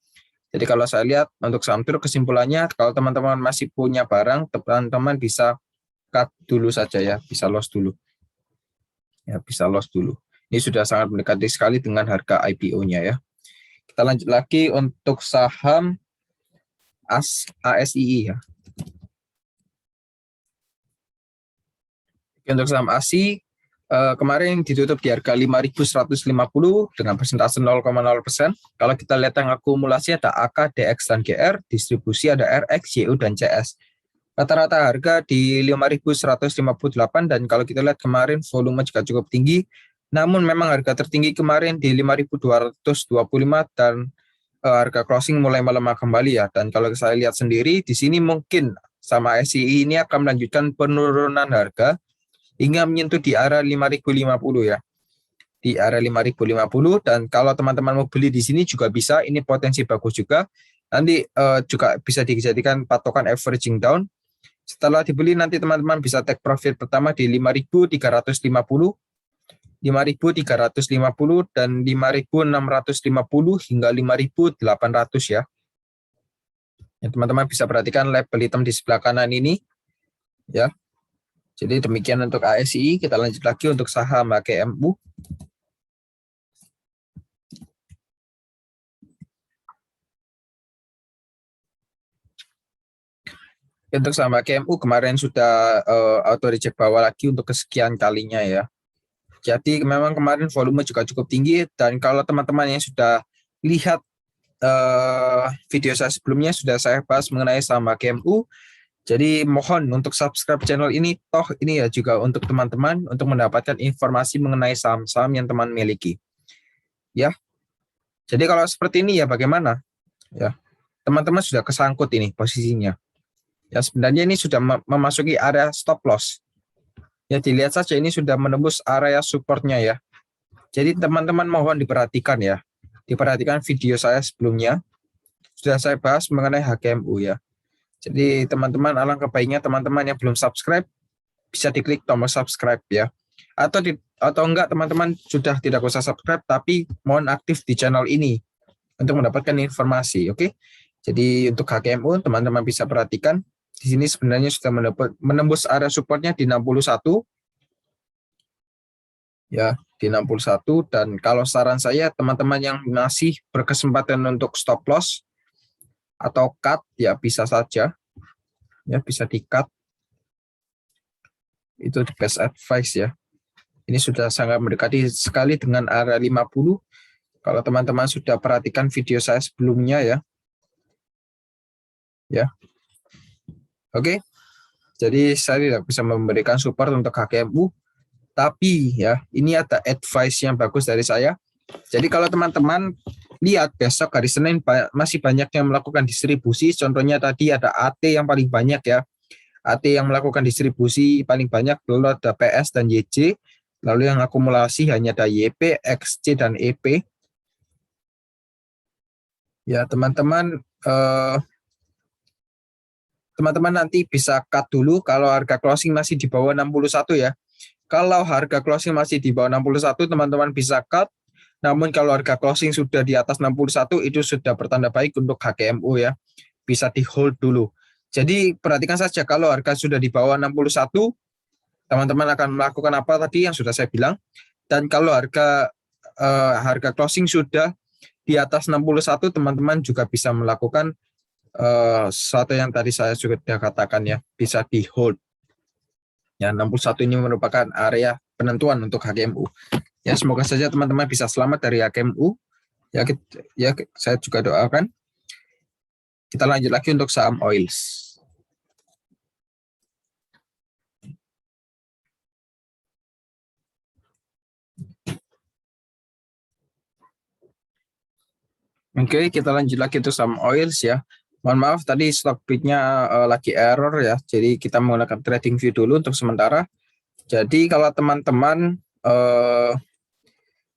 Jadi kalau saya lihat untuk saham True kesimpulannya, kalau teman-teman masih punya barang, teman-teman bisa cut dulu saja ya, bisa loss dulu. Ya, bisa loss dulu. Ini sudah sangat mendekati sekali dengan harga IPO-nya ya. Kita lanjut lagi untuk saham ASII ya. Untuk saham ASI kemarin ditutup di harga 5.150 dengan persentase 0,0%. Kalau kita lihat yang akumulasi ada AK, DX, dan GR, distribusi ada RX, YU, dan CS. Rata-rata harga di 5.158, dan kalau kita lihat kemarin volume juga cukup tinggi. Namun memang harga tertinggi kemarin di 5.225 dan harga closing mulai melemah kembali ya. Dan kalau saya lihat sendiri di sini mungkin sama SCI ini akan melanjutkan penurunan harga hingga menyentuh di area 5.050 ya. Di area 5.050, dan kalau teman-teman mau beli di sini juga bisa, ini potensi bagus juga. Nanti juga bisa dijadikan patokan averaging down. Setelah dibeli nanti teman-teman bisa take profit pertama di 5.350, 5.350 dan 5.650 hingga 5.800 ya. Ya, teman-teman bisa perhatikan label hitam di sebelah kanan ini ya. Jadi demikian untuk ASI. Kita lanjut lagi untuk saham HKMU. Untuk saham HKMU kemarin sudah auto reject bawah lagi untuk kesekian kalinya ya. Jadi memang kemarin volume juga cukup tinggi, dan kalau teman-teman yang sudah lihat video saya sebelumnya sudah saya bahas mengenai saham HKMU. Jadi mohon untuk subscribe channel ini, toh ini ya juga untuk teman-teman untuk mendapatkan informasi mengenai saham-saham yang teman miliki. Ya. Jadi kalau seperti ini ya bagaimana? Ya. Teman-teman sudah kesangkut ini posisinya. Ya sebenarnya ini sudah memasuki area stop loss. Ya dilihat saja ini sudah menembus area supportnya ya. Jadi teman-teman mohon diperhatikan ya. Diperhatikan video saya sebelumnya. Sudah saya bahas mengenai HKMU ya. Jadi teman-teman alangkah baiknya teman-teman yang belum subscribe bisa diklik tombol subscribe ya. Atau enggak teman-teman sudah tidak usah subscribe tapi mohon aktif di channel ini untuk mendapatkan informasi, oke? Jadi untuk HKMU teman-teman bisa perhatikan di sini sebenarnya sudah menembus area supportnya di 61 ya, di 61, dan kalau saran saya teman-teman yang masih berkesempatan untuk stop loss atau cut ya bisa saja ya, bisa di cut. Itu the best advice ya. Ini sudah sangat mendekati sekali dengan area 50. Kalau teman-teman sudah perhatikan video saya sebelumnya ya. Ya. Oke. Jadi saya tidak bisa memberikan support untuk HKMU, tapi ya ini ada advice yang bagus dari saya. Jadi kalau teman-teman lihat besok hari Senin masih banyak yang melakukan distribusi, contohnya tadi ada AT yang paling banyak ya. AT yang melakukan distribusi paling banyak, lalu ada PS dan YJ, lalu yang akumulasi hanya ada YP, XC, dan EP. Ya teman-teman, teman-teman nanti bisa cut dulu kalau harga closing masih di bawah 61 ya. Kalau harga closing masih di bawah 61, teman-teman bisa cut. Namun kalau harga closing sudah di atas 61, itu sudah bertanda baik untuk HKMU ya. Bisa di hold dulu. Jadi perhatikan saja kalau harga sudah di bawah 61, teman-teman akan melakukan apa tadi yang sudah saya bilang. Dan kalau harga closing sudah di atas 61, teman-teman juga bisa melakukan sesuatu yang tadi saya sudah katakan ya, bisa di hold. Ya, 61 ini merupakan area penentuan untuk HKMU. Ya, semoga saja teman-teman bisa selamat dari HKMU. Ya, saya juga doakan. Kita lanjut lagi untuk saham oils. Oke, kita lanjut lagi untuk saham oils ya. Mohon maaf tadi stock bidnya lagi error ya. Jadi kita menggunakan trading view dulu untuk sementara. Jadi kalau teman-teman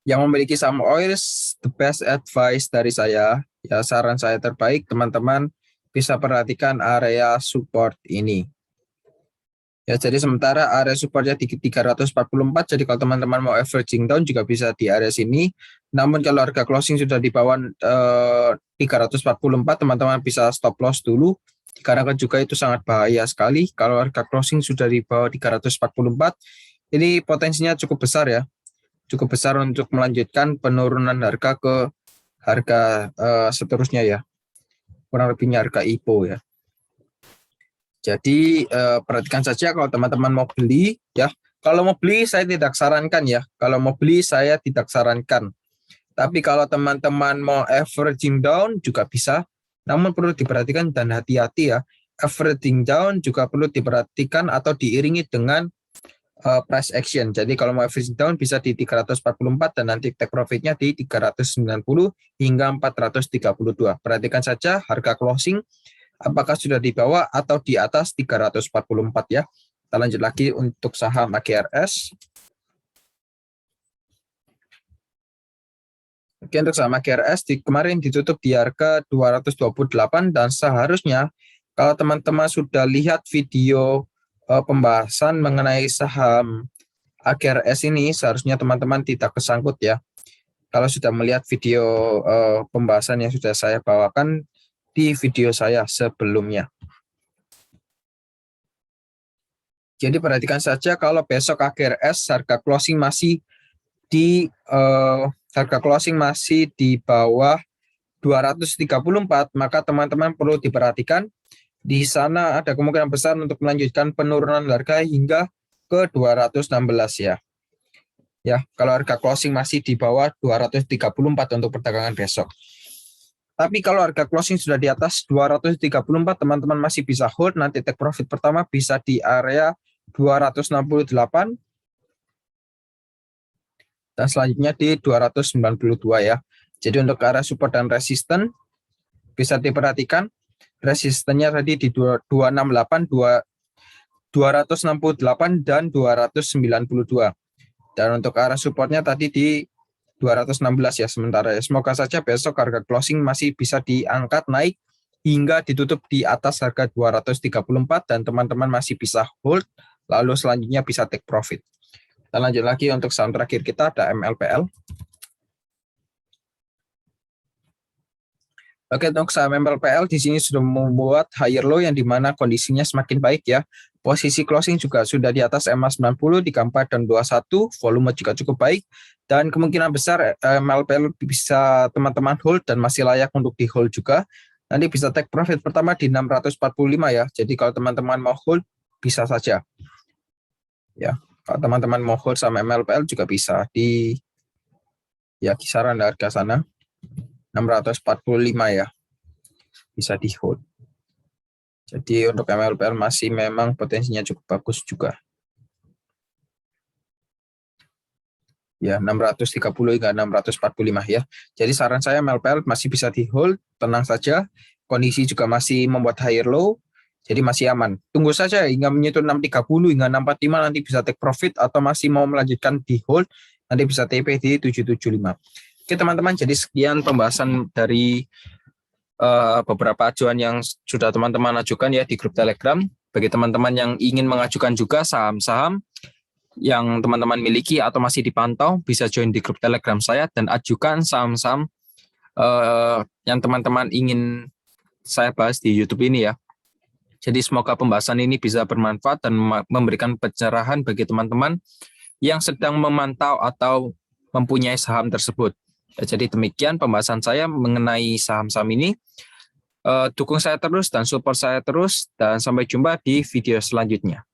yang memiliki saham oils, the best advice dari saya, ya saran saya terbaik, teman-teman bisa perhatikan area support ini. Ya, jadi sementara area supportnya di 344, jadi kalau teman-teman mau averaging down juga bisa di area sini. Namun kalau harga closing sudah di bawah 344, teman-teman bisa stop loss dulu. Karena juga itu sangat bahaya sekali. Kalau harga closing sudah di bawah 344, ini potensinya cukup besar ya. Cukup besar untuk melanjutkan penurunan harga ke harga seterusnya ya. Kurang lebihnya harga IPO ya. Jadi perhatikan saja kalau teman-teman mau beli ya. Kalau mau beli saya tidak sarankan ya. Kalau mau beli saya tidak sarankan. Tapi kalau teman-teman mau averaging down juga bisa. Namun perlu diperhatikan dan hati-hati ya. Averaging down juga perlu diperhatikan atau diiringi dengan price action. Jadi kalau mau averaging down bisa di 344 dan nanti take profitnya di 390 hingga 432. Perhatikan saja harga closing apakah sudah di bawah atau di atas 344 ya. Kita lanjut lagi untuk saham AGRS. Oke, untuk saham AGRS kemarin ditutup di harga 228 dan seharusnya kalau teman-teman sudah lihat video pembahasan mengenai saham AGRS ini, seharusnya teman-teman tidak kesangkut ya. Kalau sudah melihat video pembahasan yang sudah saya bawakan di video saya sebelumnya. Jadi perhatikan saja kalau besok akhir S harga closing masih di bawah 234, maka teman-teman perlu diperhatikan di sana ada kemungkinan besar untuk melanjutkan penurunan harga hingga ke 216 ya. Ya, kalau harga closing masih di bawah 234 untuk perdagangan besok. Tapi kalau harga closing sudah di atas 234, teman-teman masih bisa hold, nanti take profit pertama bisa di area 268 dan selanjutnya di 292 ya. Jadi untuk area support dan resisten bisa diperhatikan resistennya tadi di 268, 268 dan 292. Dan untuk arah supportnya tadi di 216 ya sementara ya. Semoga saja besok harga closing masih bisa diangkat naik hingga ditutup di atas harga 234 dan teman-teman masih bisa hold, lalu selanjutnya bisa take profit. Kita lanjut lagi untuk saham terakhir kita ada MLPL. Oke, untuk saham MLPL di sini sudah membuat higher low yang dimana kondisinya semakin baik ya. Posisi closing juga sudah di atas EMA 90 di K4 dan 21, volume juga cukup baik dan kemungkinan besar MLPL bisa teman-teman hold dan masih layak untuk di hold juga. Nanti bisa take profit pertama di 645 ya. Jadi kalau teman-teman mau hold bisa saja. Ya, kalau teman-teman mau hold sama MLPL juga bisa di ya kisaran harga sana 645 ya. Bisa di hold. Jadi untuk MLPL masih memang potensinya cukup bagus juga. Ya, 630 hingga 645 ya. Jadi saran saya MLPL masih bisa di hold, tenang saja. Kondisi juga masih membuat higher low, jadi masih aman. Tunggu saja hingga menyentuh 630 hingga 645 nanti bisa take profit atau masih mau melanjutkan di hold, nanti bisa TP di 775. Oke teman-teman, jadi sekian pembahasan dari beberapa ajuan yang sudah teman-teman ajukan ya di grup Telegram. Bagi teman-teman yang ingin mengajukan juga saham-saham yang teman-teman miliki atau masih dipantau, bisa join di grup Telegram saya dan ajukan saham-saham yang teman-teman ingin saya bahas di YouTube ini ya. Jadi semoga pembahasan ini bisa bermanfaat dan memberikan pencerahan bagi teman-teman yang sedang memantau atau mempunyai saham tersebut. Jadi demikian pembahasan saya mengenai saham-saham ini. Dukung saya terus dan support saya terus dan sampai jumpa di video selanjutnya.